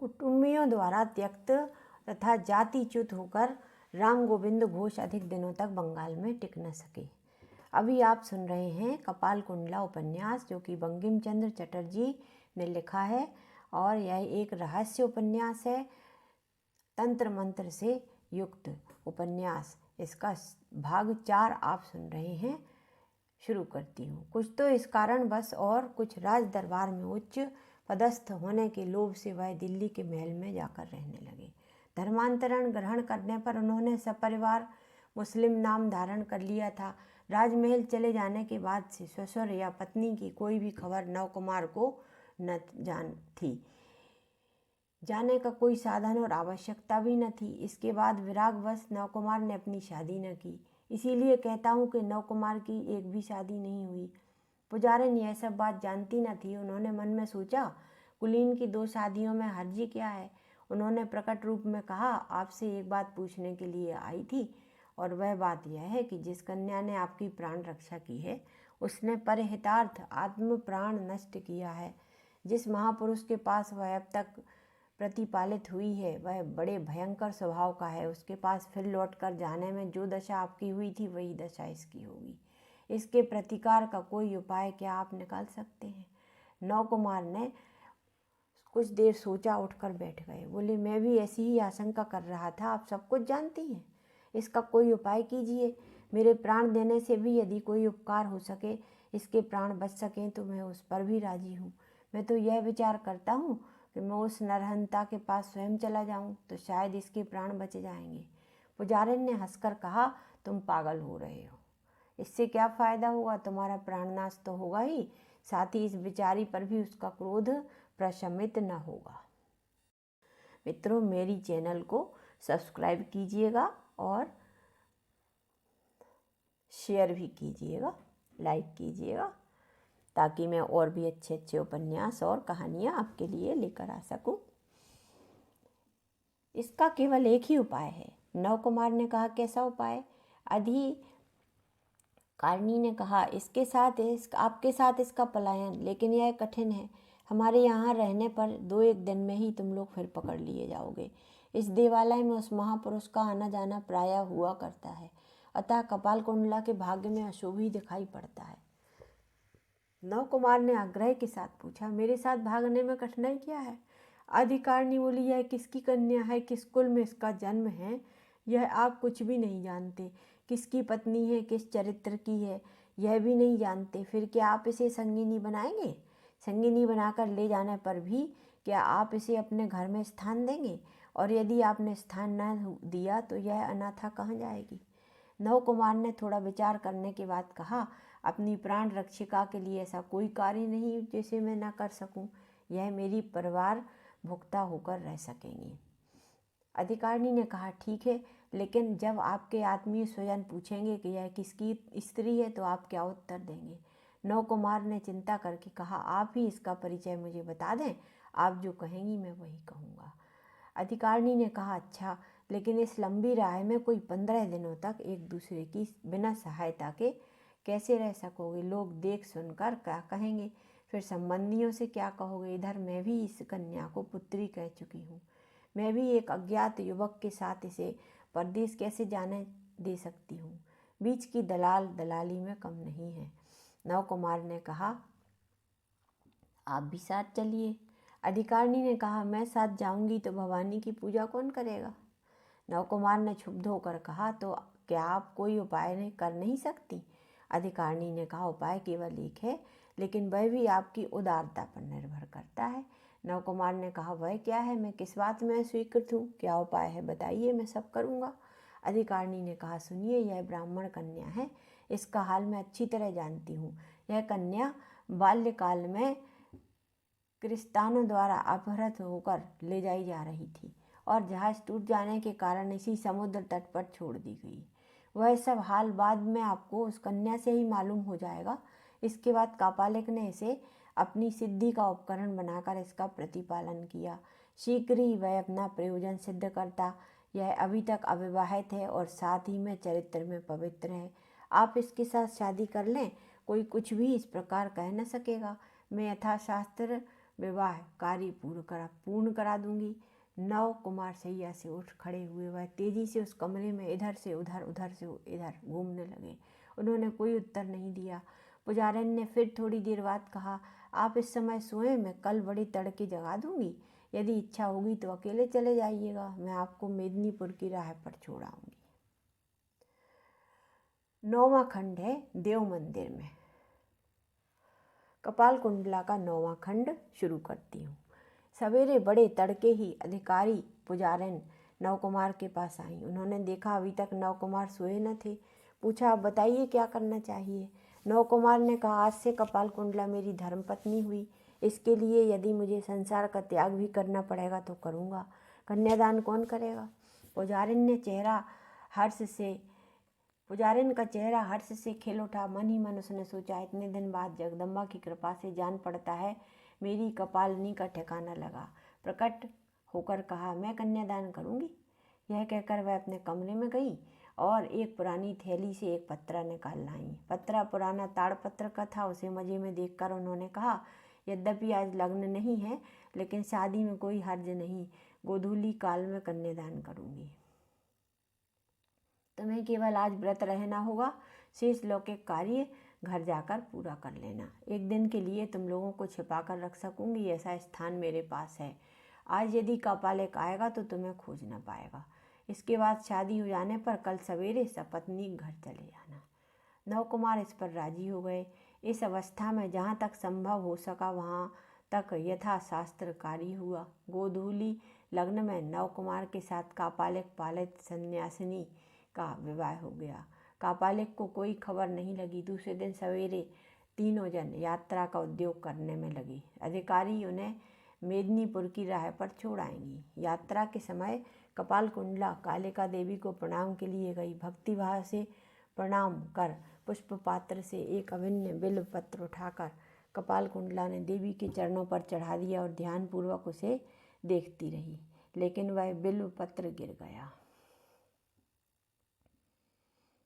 कुटुंबियों द्वारा त्यक्त तथा जातिच्युत होकर राम गोविंद घोष अधिक दिनों तक बंगाल में टिक न सके। अभी आप सुन रहे हैं कपाल कुंडला उपन्यास, जो कि बंकिम चंद्र चटर्जी ने लिखा है और यह एक रहस्य उपन्यास है, तंत्र मंत्र से युक्त उपन्यास। इसका भाग 4 आप सुन रहे हैं। शुरू करती हूँ। कुछ तो इस कारण बस और कुछ राज दरबार में उच्च पदस्थ होने के लोभ से वह दिल्ली के महल में जाकर रहने लगे। धर्मांतरण ग्रहण करने पर उन्होंने सपरिवार मुस्लिम नाम धारण कर लिया था। राजमहल चले जाने के बाद से ससुर या पत्नी की कोई भी खबर नवकुमार को न जान थी। जाने का कोई साधन और आवश्यकता भी न थी। इसके बाद विरागवश नवकुमार ने अपनी शादी न की। इसीलिए कहता हूँ कि नवकुमार की एक भी शादी नहीं हुई। पुजारिन यह सब बात जानती न थी। उन्होंने मन में सोचा, कुलीन की 2 शादियों में हर्जी क्या है। उन्होंने प्रकट रूप में कहा, आपसे एक बात पूछने के लिए आई थी, और वह बात यह है कि जिस कन्या ने आपकी प्राण रक्षा की है उसने परहितार्थ आत्म प्राण नष्ट किया है। जिस महापुरुष के पास वह अब तक प्रतिपालित हुई है वह बड़े भयंकर स्वभाव का है। उसके पास फिर लौट कर जाने में जो दशा आपकी हुई थी वही दशा इसकी होगी। इसके प्रतिकार का कोई उपाय क्या आप निकाल सकते हैं? नवकुमार ने कुछ देर सोचा, उठकर बैठ गए। बोले, मैं भी ऐसी ही आशंका कर रहा था। आप सब कुछ जानती हैं, इसका कोई उपाय कीजिए। मेरे प्राण देने से भी यदि कोई उपकार हो सके, इसके प्राण बच सकें, तो मैं उस पर भी राजी हूँ। मैं तो यह विचार करता हूँ कि मैं उस नरहंता के पास स्वयं चला जाऊं तो शायद इसके प्राण बच जाएंगे। पुजारिन ने हंसकर कहा, तुम पागल हो रहे हो। इससे क्या फायदा होगा? तुम्हारा प्राणनाश तो होगा ही, साथ ही इस बेचारी पर भी उसका क्रोध प्रशमित न होगा। मित्रों, मेरी चैनल को सब्सक्राइब कीजिएगा और शेयर भी कीजिएगा, लाइक कीजिएगा, ताकि मैं और भी अच्छे अच्छे उपन्यास और कहानियाँ आपके लिए लेकर आ सकूं। इसका केवल एक ही उपाय है। नवकुमार ने कहा, कैसा उपाय? अधिकारिणी ने कहा, आपके साथ इसका पलायन, लेकिन यह कठिन है। हमारे यहाँ रहने पर 2-1 दिन में ही तुम लोग फिर पकड़ लिए जाओगे। इस देवालय में उस महापुरुष का आना जाना प्रायः हुआ करता है, अतः कपाल कुंडला के भाग्य में अशुभ ही दिखाई पड़ता है। नवकुमार ने आग्रह के साथ पूछा, मेरे साथ भागने में कठिनाई क्या है? अधिकारिणी बोली, यह किसकी कन्या है, किस कुल में इसका जन्म है, यह आप कुछ भी नहीं जानते। किसकी पत्नी है, किस चरित्र की है, यह भी नहीं जानते। फिर क्या आप इसे संगिनी बनाएंगे? संगिनी बनाकर ले जाने पर भी क्या आप इसे अपने घर में स्थान देंगे? और यदि आपने स्थान न दिया तो यह अनाथा कहाँ जाएगी? नवकुमार ने थोड़ा विचार करने के बाद कहा, अपनी प्राण रक्षिका के लिए ऐसा कोई कार्य नहीं जिसे मैं न कर सकूं। यह मेरी परिवार भुक्ता होकर रह सकेंगी। अधिकारिणी ने कहा, ठीक है, लेकिन जब आपके आत्मीय स्वजन पूछेंगे कि यह किसकी स्त्री है तो आप क्या उत्तर देंगे? नवकुमार ने चिंता करके कहा, आप ही इसका परिचय मुझे बता दें। आप जो कहेंगी मैं वही कहूँगा। अधिकारिणी ने कहा, अच्छा, लेकिन इस लंबी राह में कोई 15 दिनों तक एक दूसरे की बिना सहायता के कैसे रह सकोगे? लोग देख सुनकर क्या कहेंगे? फिर संबंधियों से क्या कहोगे? इधर मैं भी इस कन्या को पुत्री कह चुकी हूँ। मैं भी एक अज्ञात युवक के साथ इसे परदेश कैसे जाने दे सकती हूँ? बीच की दलाल दलाली में कम नहीं है। नवकुमार ने कहा, आप भी साथ चलिए। अधिकारिणी ने कहा, मैं साथ जाऊंगी तो भवानी की पूजा कौन करेगा? नवकुमार ने क्षुब्ध होकर कहा, तो क्या आप कोई उपाय कर नहीं सकती? अधिकारिणी ने कहा, उपाय केवल एक है, लेकिन वह भी आपकी उदारता पर निर्भर करता है। नवकुमार ने कहा, वह क्या है? मैं किस बात में स्वीकृत हूँ? क्या उपाय है, बताइए, मैं सब करूँगा। अधिकारिणी ने कहा, सुनिए, यह ब्राह्मण कन्या है, इसका हाल मैं अच्छी तरह जानती हूँ। यह कन्या बाल्यकाल में क्रिस्तानों द्वारा अपहृत होकर ले जाई जा रही थी और जहाज टूट जाने के कारण इसी समुद्र तट पर छोड़ दी गई। वह सब हाल बाद में आपको उस कन्या से ही मालूम हो जाएगा। इसके बाद कापालिक ने इसे अपनी सिद्धि का उपकरण बनाकर इसका प्रतिपालन किया। शीघ्र ही वह अपना प्रयोजन सिद्ध करता। यह अभी तक अविवाहित है और साथ ही में चरित्र में पवित्र है। आप इसके साथ शादी कर लें, कोई कुछ भी इस प्रकार कह न सकेगा। मैं यथाशास्त्र विवाह कार्य पूर्ण करा दूंगी। नव कुमार सैया से उठ खड़े हुए। वह तेजी से उस कमरे में इधर से उधर, उधर से इधर घूमने लगे। उन्होंने कोई उत्तर नहीं दिया। पुजारन ने फिर थोड़ी देर बाद कहा, आप इस समय सोए, मैं कल बड़ी तड़के जगा दूंगी। यदि इच्छा होगी तो अकेले चले जाइएगा, मैं आपको मेदिनीपुर की राह पर छोड़ आऊंगी। 9वां खंड है देव मंदिर में। कपाल कुंडला का 9वां खंड शुरू करती हूँ। सवेरे बड़े तड़के ही अधिकारी पुजारन नवकुमार के पास आई। उन्होंने देखा अभी तक नवकुमार सोए न थे। पूछा, अब बताइए क्या करना चाहिए। नवकुमार ने कहा, आज से कपाल कुंडला मेरी धर्मपत्नी हुई। इसके लिए यदि मुझे संसार का त्याग भी करना पड़ेगा तो करूँगा। कन्यादान कौन करेगा। पुजारिन का चेहरा हर्ष से खिल उठा। मन ही मन उसने सोचा, इतने दिन बाद जगदम्बा की कृपा से जान पड़ता है मेरी कपालनी का ठिकाना लगा। प्रकट होकर कहा, मैं कन्यादान करूँगी। यह कहकर वह अपने कमरे में गई और एक पुरानी थैली से एक पत्रा निकाल लाई। पत्रा पुराना ताड़पत्र का था। उसे मजे में देखकर उन्होंने कहा, यद्यपि आज लग्न नहीं है, लेकिन शादी में कोई हर्ज नहीं। गोधूली काल में कन्यादान करूँगी। तुम्हें केवल आज व्रत रहना होगा। शेष लौकिक कार्य घर जाकर पूरा कर लेना। एक दिन के लिए तुम लोगों को छिपा कर रख सकूंगी, ऐसा स्थान मेरे पास है। आज यदि कपालिक आएगा तो तुम्हें खोज न पाएगा। इसके बाद शादी हो जाने पर कल सवेरे सपत्नीक घर चले जाना। नवकुमार इस पर राजी हो गए। इस अवस्था में जहाँ तक संभव हो सका वहाँ तक यथाशास्त्र कार्य हुआ। गोधूली लग्न में नवकुमार के साथ कापालिक पालित सन्यासिनी का विवाह हो गया। कापालिक को कोई खबर नहीं लगी। दूसरे दिन सवेरे तीनों जन यात्रा का उद्योग करने में लगे। अधिकारी उन्हें मेदिनीपुर की राह पर छोड़ आएंगी। यात्रा के समय कपाल कुंडला कालिका देवी को प्रणाम के लिए गई। भक्तिभाव से प्रणाम कर पुष्प पात्र से एक अभिन्न बिल्व पत्र उठाकर कपाल कुंडला ने देवी के चरणों पर चढ़ा दिया और ध्यानपूर्वक उसे देखती रही, लेकिन वह बिल्व पत्र गिर गया।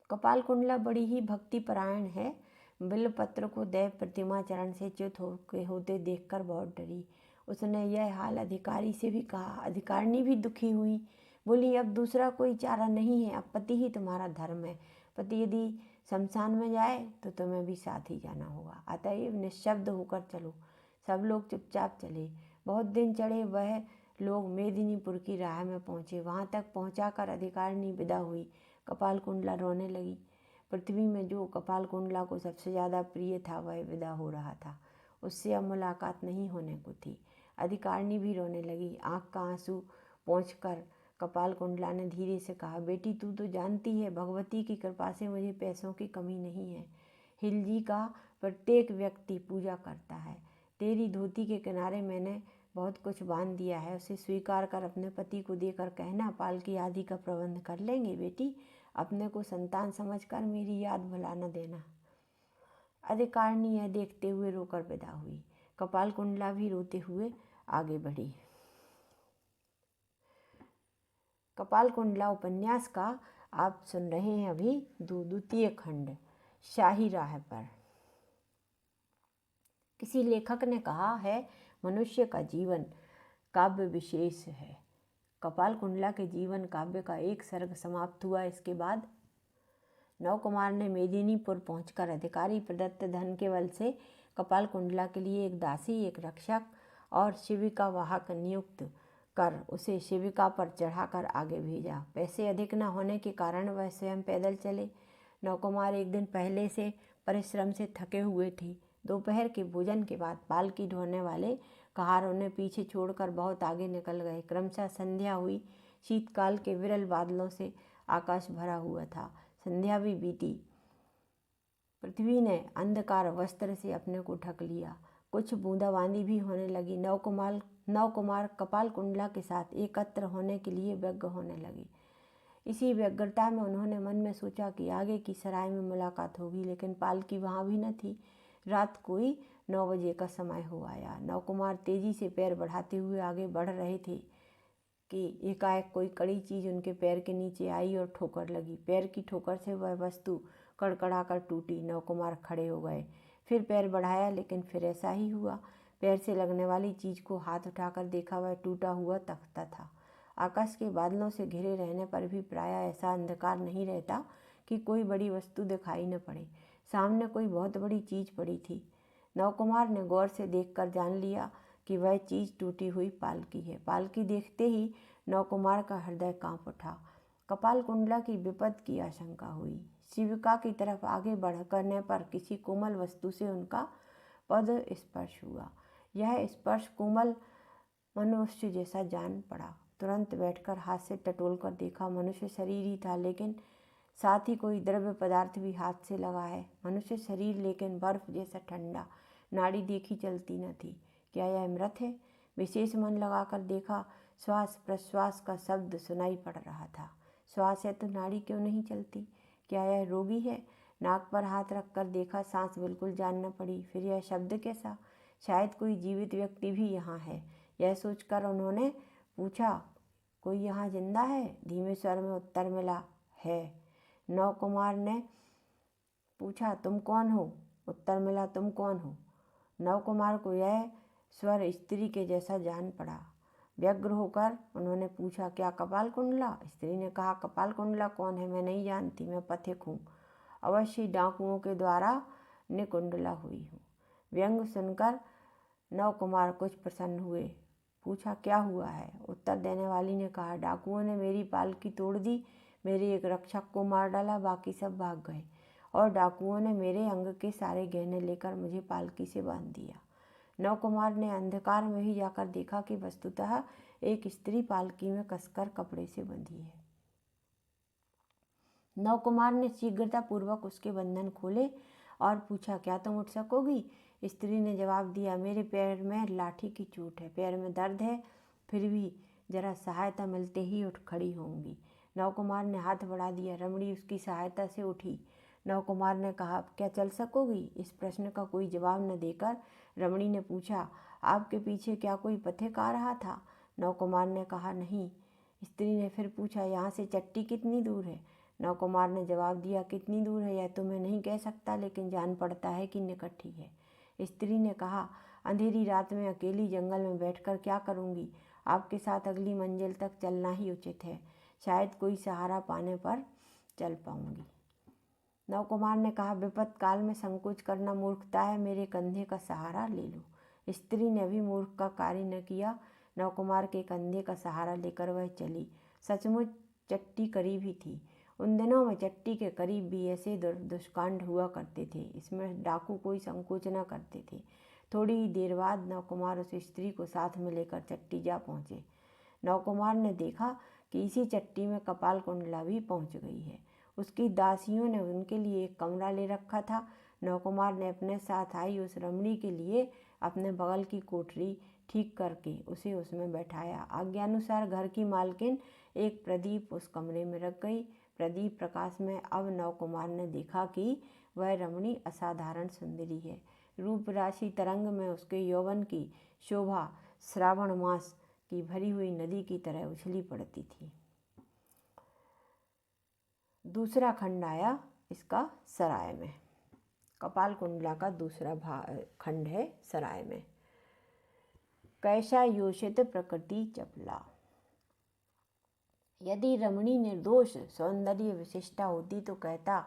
कपाल कुंडला बड़ी ही भक्ति परायण है। बिल्व पत्र को देव प्रतिमा चरण से च्युत होते देखकर बहुत डरी। उसने यह हाल अधिकारी से भी कहा। अधिकारिणी भी दुखी हुई। बोली, अब दूसरा कोई चारा नहीं है। अब पति ही तुम्हारा धर्म है। पति यदि शमशान में जाए तो तुम्हें भी साथ ही जाना होगा। अतएव निःशब्द होकर चलो। सब लोग चुपचाप चले। बहुत दिन चढ़े वह लोग मेदिनीपुर की राह में पहुँचे। वहाँ तक पहुँचाकर अधिकारिणी विदा हुई। कपाल कुंडला रोने लगी। पृथ्वी में जो कपाल कुंडला को सबसे ज़्यादा प्रिय था वह विदा हो रहा था। उससे अब मुलाकात नहीं होने को थी। अधिकारिणी भी रोने लगी। आँख का आंसू पोंछकर कपाल कुंडला ने धीरे से कहा, बेटी तू तो जानती है भगवती की कृपा से मुझे पैसों की कमी नहीं है। हिलजी का प्रत्येक व्यक्ति पूजा करता है। तेरी धोती के किनारे मैंने बहुत कुछ बांध दिया है। उसे स्वीकार कर अपने पति को देकर कहना, पालकी आदि का प्रबंध कर लेंगे। बेटी अपने को संतान समझकर मेरी याद भुला न देना। अधिकारिणी यह देखते हुए रोकर विदा हुई। कपाल कुंडला भी रोते हुए आगे बढ़ी। कपाल कुंडला उपन्यास का आप सुन रहे हैं अभी द्वितीय खंड, शाही राह पर। किसी लेखक ने कहा है, मनुष्य का जीवन काव्य विशेष है। कपाल कुंडला के जीवन काव्य का एक सर्ग समाप्त हुआ। इसके बाद नवकुमार ने मेदिनीपुर पहुंचकर अधिकारी प्रदत्त धन के बल से कपाल कुंडला के लिए एक दासी, एक रक्षक और शिविका वाहक नियुक्त कर उसे शिविका पर चढ़ाकर आगे भेजा। पैसे अधिक न होने के कारण वह स्वयं पैदल चले। नवकुमार एक दिन पहले से परिश्रम से थके हुए थे। दोपहर के भोजन के बाद पालकी ढोने वाले कहार उन्हें पीछे छोड़कर बहुत आगे निकल गए। क्रमशः संध्या हुई। शीतकाल के विरल बादलों से आकाश भरा हुआ था। संध्या भी बीती। पृथ्वी ने अंधकार वस्त्र से अपने को ढक लिया। कुछ बूंदाबांदी भी होने लगी। नवकुमार कपाल कुंडला के साथ एकत्र होने के लिए व्यग्र होने लगे। इसी व्यग्रता में उन्होंने मन में सोचा कि आगे की सराय में मुलाकात होगी, लेकिन पालकी वहाँ भी न थी। रात कोई 9 बजे का समय हो आया। नवकुमार तेजी से पैर बढ़ाते हुए आगे बढ़ रहे थे कि एकाएक कोई कड़ी चीज़ उनके पैर के नीचे आई और ठोकर लगी। पैर की ठोकर से वह वस्तु कड़कड़ाकर टूटी। नवकुमार खड़े हो गए। फिर पैर बढ़ाया, लेकिन फिर ऐसा ही हुआ। पैर से लगने वाली चीज को हाथ उठाकर देखा, वह टूटा हुआ तख्ता था। आकाश के बादलों से घिरे रहने पर भी प्रायः ऐसा अंधकार नहीं रहता कि कोई बड़ी वस्तु दिखाई न पड़े। सामने कोई बहुत बड़ी चीज पड़ी थी। नवकुमार ने गौर से देखकर जान लिया कि वह चीज टूटी हुई पालकी है। पालकी देखते ही नवकुमार का हृदय कांप उठा। कपाल कुंडला की विपद की आशंका हुई। शिविका की तरफ आगे बढ़ करने पर किसी कोमल वस्तु से उनका पद स्पर्श हुआ। यह स्पर्श कोमल मनुष्य जैसा जान पड़ा। तुरंत बैठकर हाथ से टटोलकर देखा, मनुष्य शरीर ही था, लेकिन साथ ही कोई द्रव्य पदार्थ भी हाथ से लगा है। मनुष्य शरीर लेकिन बर्फ जैसा ठंडा, नाड़ी देखी चलती न थी। क्या यह मृत है? विशेष मन लगाकर देखा, श्वास प्रश्वास का शब्द सुनाई पड़ रहा था। श्वास है तो नाड़ी क्यों नहीं चलती? क्या यह रोगी है? नाक पर हाथ रखकर देखा, सांस बिल्कुल जान न पड़ी। फिर यह शब्द कैसा? शायद कोई जीवित व्यक्ति भी यहाँ है। यह सोचकर उन्होंने पूछा, कोई यहाँ जिंदा है? धीमे स्वर में उत्तर मिला, है। नवकुमार ने पूछा, तुम कौन हो? उत्तर मिला, तुम कौन हो? नवकुमार को यह स्वर स्त्री के जैसा जान पड़ा। व्यग्र होकर उन्होंने पूछा, क्या कपाल कुंडला? स्त्री ने कहा, कपाल कुंडला कौन है? मैं नहीं जानती, मैं पथिक हूँ, अवश्य डाकुओं के द्वारा निकुंडला हुई हूँ। व्यंग सुनकर नवकुमार कुछ प्रसन्न हुए। पूछा, क्या हुआ है? उत्तर देने वाली ने कहा, डाकुओं ने मेरी पालकी तोड़ दी, मेरे एक रक्षक को मार डाला, बाकी सब भाग गए, और डाकुओं ने मेरे अंग के सारे गहने लेकर मुझे पालकी से बांध दिया। नवकुमार ने अंधकार में ही जाकर देखा कि वस्तुतः एक स्त्री पालकी में कसकर कपड़े से बंधी है। नवकुमार ने शीघ्रतापूर्वक उसके बंधन खोले और पूछा, क्या तुम उठ सकोगी? स्त्री ने जवाब दिया, मेरे पैर में लाठी की चोट है, पैर में दर्द है, फिर भी जरा सहायता मिलते ही उठ खड़ी होंगी। नवकुमार ने हाथ बढ़ा दिया। रमणी उसकी सहायता से उठी। नवकुमार ने कहा, क्या चल सकोगी? इस प्रश्न का कोई जवाब न देकर रमणी ने पूछा, आपके पीछे क्या कोई पथिक आ रहा था? नवकुमार ने कहा, नहीं। स्त्री ने फिर पूछा, यहाँ से चट्टी कितनी दूर है? नवकुमार ने जवाब दिया, कितनी दूर है यह तो मैं नहीं कह सकता, लेकिन जान पड़ता है कि निकट ही है। स्त्री ने कहा, अंधेरी रात में अकेली जंगल में बैठकर क्या करूँगी? आपके साथ अगली मंजिल तक चलना ही उचित है, शायद कोई सहारा पाने पर चल पाऊंगी। नवकुमार ने कहा, विपद काल में संकोच करना मूर्खता है, मेरे कंधे का सहारा ले लो। स्त्री ने भी मूर्ख का कार्य न किया। नवकुमार के कंधे का सहारा लेकर वह चली। सचमुच चट्टी करीब ही थी। उन दिनों में चट्टी के करीब भी ऐसे दुष्कांड हुआ करते थे। इसमें डाकू कोई संकोच न करते थे। थोड़ी ही देर बाद नवकुमार उस स्त्री को साथ में लेकर चट्टी जा पहुँचे। नवकुमार ने देखा कि इसी चट्टी में कपाल कुंडला भी पहुँच गई है। उसकी दासियों ने उनके लिए एक कमरा ले रखा था। नवकुमार ने अपने साथ आई उस रमणी के लिए अपने बगल की कोठरी ठीक करके उसे उसमें बैठाया। आज्ञानुसार घर की मालकिन एक प्रदीप उस कमरे में रख गई। प्रदीप प्रकाश में अब नवकुमार ने देखा कि वह रमणी असाधारण सुंदरी है। रूप राशि तरंग में उसके यौवन की शोभा श्रावण मास की भरी हुई नदी की तरह उछली पड़ती थी। दूसरा खंड आया इसका सराय में। कपाल कुंडला का दूसरा खंड है सराय में। कैसा योषित प्रकृति चपला। यदि रमणी निर्दोष सौंदर्य विशिष्टा होती तो कहता,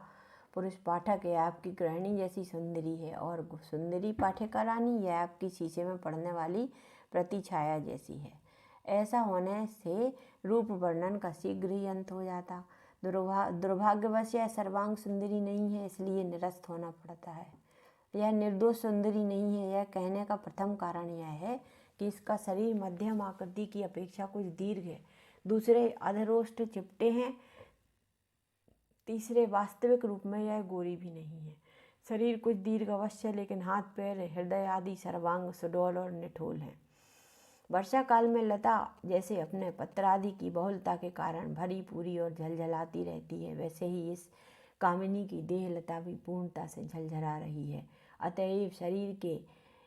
पुरुष पाठक है आपकी गृहिणी जैसी सुंदरी है, और सुंदरी पाठिका रानी यह आपकी शीशे में पड़ने वाली प्रतिछाया जैसी है। ऐसा होने से रूप वर्णन का शीघ्र ही अंत हो जाता। दुर्भाग्यवश यह सर्वांग सुंदरी नहीं है, इसलिए निरस्त होना पड़ता है। यह निर्दोष सुंदरी नहीं है, यह कहने का प्रथम कारण यह है कि इसका शरीर मध्यम आकृति की अपेक्षा कुछ दीर्घ है, दूसरे अधरोष्ठ चिपटे हैं, तीसरे वास्तविक रूप में यह गोरी भी नहीं है। शरीर कुछ दीर्घ अवश्य, लेकिन हाथ पैर हृदय आदि सर्वांग सुडौल और निठोल हैं। वर्षा काल में लता जैसे अपने पत्र आदि की बहुलता के कारण भरी पूरी और झलझलाती रहती है, वैसे ही इस कामिनी की देह लता भी पूर्णता से झलझला रही है। अतएव शरीर के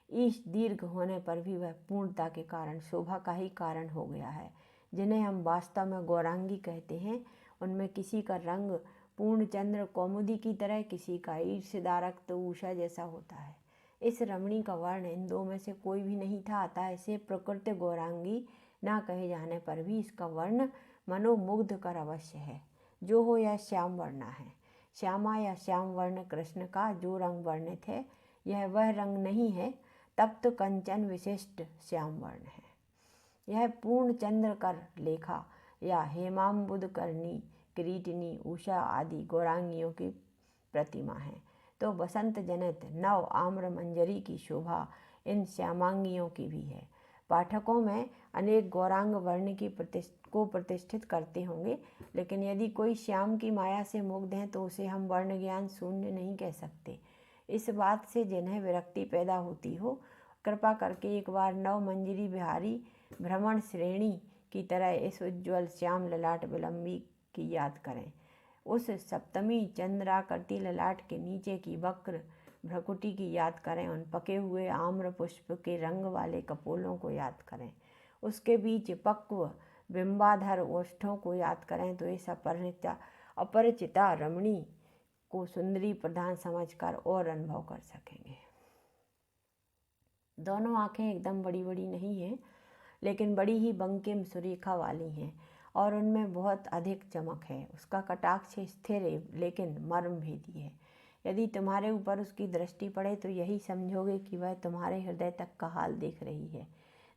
इस दीर्घ होने पर भी वह पूर्णता के कारण शोभा का ही कारण हो गया है। जिन्हें हम वास्तव में गौरांगी कहते हैं, उनमें किसी का रंग पूर्ण चंद्र कौमुदी की तरह, किसी का ईर्ष्यदारक तो उषा जैसा होता है। इस रमणी का वर्ण इन दो में से कोई भी नहीं था, अतः इसे प्रकृति गौरांगी ना कहे जाने पर भी इसका वर्ण मनोमुग्ध कर अवश्य है। जो हो यह श्याम वर्णा है। श्यामा या श्याम वर्ण कृष्ण का जो रंग वर्णित है यह वह रंग नहीं है, तब तो कंचन विशिष्ट श्याम वर्ण है। यह पूर्ण चंद्र कर लेखा या हेमाम्बुद करनी किरीटिनी उषा आदि गौरांगियों की प्रतिमा है। तो बसंत जनित नव आम्र मंजरी की शोभा इन श्यामांगियों की भी है। पाठकों में अनेक गौरांग वर्ण की प्रतिष्ठित करते होंगे, लेकिन यदि कोई श्याम की माया से मुग्ध है तो उसे हम वर्ण ज्ञान शून्य नहीं कह सकते। इस बात से जिन्हें विरक्ति पैदा होती हो, कृपा करके एक बार नव मंजरी बिहारी भ्रमण श्रेणी की तरह इस उज्ज्वल श्याम ललाट विलंबी की याद करें। उस सप्तमी चंद्राकृति ललाट के नीचे की वक्र भ्रकुटी की याद करें। उन पके हुए आम्र पुष्प के रंग वाले कपोलों को याद करें। उसके बीच पक्व बिंबाधर ओष्ठों को याद करें तो इस अपरिचिता रमणी को सुंदरी प्रधान समझकर और अनुभव कर सकेंगे। दोनों आंखें एकदम बड़ी बड़ी नहीं हैं, लेकिन बड़ी ही बंकिम सुरेखा वाली हैं और उनमें बहुत अधिक चमक है। उसका कटाक्ष स्थिर लेकिन मर्मभेदी है। यदि तुम्हारे ऊपर उसकी दृष्टि पड़े तो यही समझोगे कि वह तुम्हारे हृदय तक का हाल देख रही है।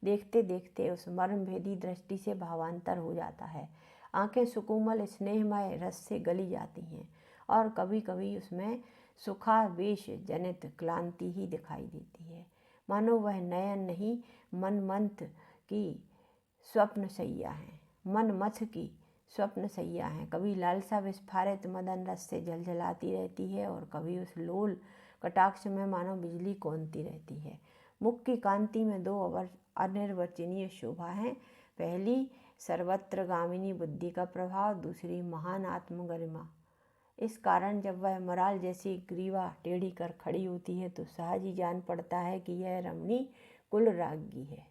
देखते देखते उस मर्मभेदी दृष्टि से भावांतर हो जाता है। आंखें सुकोमल स्नेहमय रस से गली जाती हैं और कभी कभी उसमें सुखावेश जनित क्लांति ही दिखाई देती है, मानो वह नयन नहीं मनमंथ की स्वप्न सैया है, मनमथ की स्वप्न सैया है। कभी लालसा विस्फारित मदन रस से झलझलाती रहती है और कभी उस लोल कटाक्ष में मानो बिजली कौंधती रहती है। मुख की कांति में दो अनिर्वचनीय शोभा है। पहली सर्वत्र गामिनी बुद्धि का प्रभाव, दूसरी महान आत्मगरिमा। इस कारण जब वह मराल जैसी ग्रीवा टेढ़ी कर खड़ी होती है तो सहज ही जान पड़ता है कि यह रमणी कुल राज्ञी है।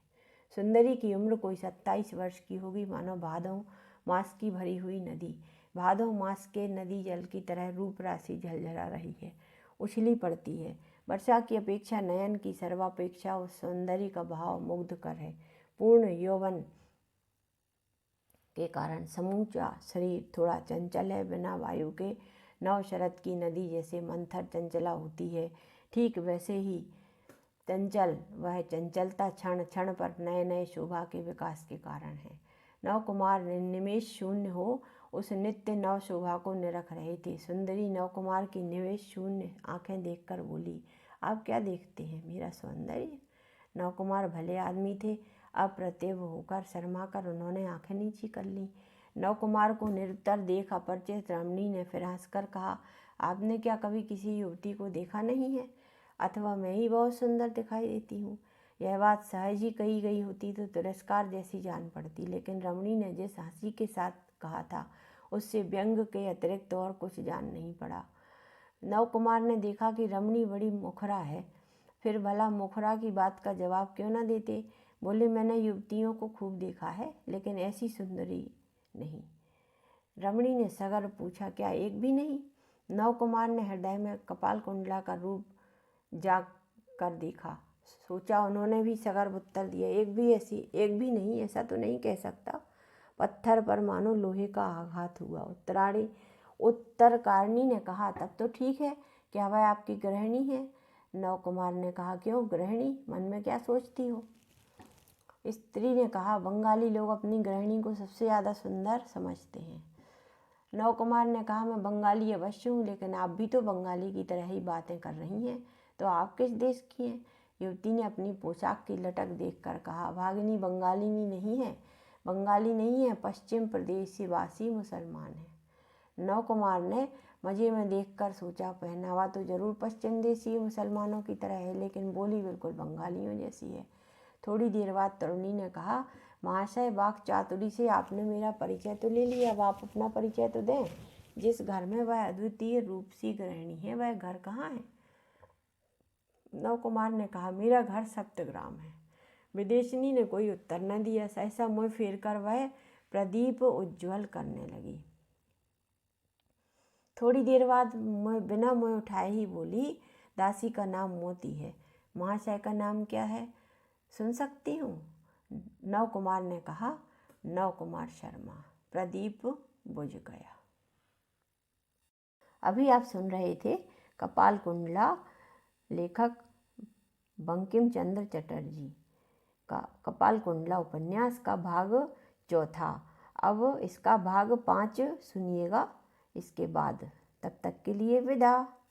सुंदरी की उम्र कोई 27 वर्ष की होगी। मानो भादों मास की भरी हुई नदी, भादों मास के नदी जल की तरह रूप राशि झलझला रही है, उछली पड़ती है। वर्षा की अपेक्षा नयन की सर्वापेक्षा उस सौंदर्य का भाव मुग्ध कर है। पूर्ण यौवन के कारण समूचा शरीर थोड़ा चंचल है। बिना वायु के नव शरद की नदी जैसे मंथर चंचला होती है, ठीक वैसे ही चंचल वह चंचलता क्षण क्षण पर नए नए शोभा के विकास के कारण है। नव कुमार निमेष शून्य हो उस नित्य नव शोभा को निरख रहे थे। सुंदरी नव कुमार की निवेश शून्य आंखें देखकर बोली, आप क्या देखते हैं? मेरा सौंदर्य? नव कुमार भले आदमी थे। अप्रतिभ होकर शर्मा कर उन्होंने आंखें नीची कर लीं। नव कुमार को निरुत्तर देख अपरिचित रमणी ने फिर हंसकर कहा, आपने क्या कभी किसी युवती को देखा नहीं है? अथवा मैं ही बहुत सुंदर दिखाई देती हूँ? यह बात सहज ही कही गई होती तो तिरस्कार जैसी जान पड़ती, लेकिन रमणी ने जिस हंसी के साथ कहा था उससे व्यंग के अतिरिक्त और कुछ जान नहीं पड़ा। नव कुमार ने देखा कि रमणी बड़ी मुखरा है, फिर भला मुखरा की बात का जवाब क्यों न देते। बोले, मैंने युवतियों को खूब देखा है, लेकिन ऐसी सुंदरी नहीं। रमणी ने सगर पूछा, क्या एक भी नहीं? नव कुमार ने हृदय में कपाल कुंडला का रूप जाग कर देखा। सोचा उन्होंने भी सगर उत्तर दिया, एक भी नहीं, ऐसा तो नहीं कह सकता। पत्थर पर मानो लोहे का आघात हुआ। उत्तरकारिणी ने कहा, तब तो ठीक है, क्या वह आपकी गृहिणी है? नव कुमार ने कहा, क्यों गृहिणी? मन में क्या सोचती हो? स्त्री ने कहा, बंगाली लोग अपनी गृहिणी को सबसे ज़्यादा सुंदर समझते हैं। नव कुमार ने कहा, मैं बंगाली अवश्य हूँ, लेकिन आप भी तो बंगाली की तरह ही बातें कर रही हैं, तो आप किस देश की हैं? युवती ने अपनी पोशाक की लटक देखकर कहा, भागिनी बंगालिनी नहीं है, बंगाली नहीं है, पश्चिम प्रदेश वासी मुसलमान है। नव कुमार ने मजे में देखकर सोचा, पहनावा तो जरूर पश्चिम देशी मुसलमानों की तरह है, लेकिन बोली बिल्कुल बंगालियों जैसी है। थोड़ी देर बाद तरुणी ने कहा, महाशय, वाक चातुरी से आपने मेरा परिचय तो ले लिया, अब आप अपना परिचय तो दें। जिस घर में वह अद्वितीय रूप सी गृहिणी है, वह घर कहाँ है? नव कुमार ने कहा, मेरा घर सप्तग्राम है। विदेशिनी ने कोई उत्तर न दिया। सहसा मुँह फेर कर वह प्रदीप उज्ज्वल करने लगी। थोड़ी देर बाद बिना मुँह उठाए ही बोली, दासी का नाम मोती है, महाशय का नाम क्या है, सुन सकती हूँ? नव कुमार ने कहा, नव कुमार शर्मा। प्रदीप बुझ गया। अभी आप सुन रहे थे कपाल कुंडला, लेखक बंकिम चंद्र चटर्जी का कपाल कुंडला उपन्यास का भाग 4। अब इसका भाग 5 सुनिएगा इसके बाद। तब तक के लिए विदा।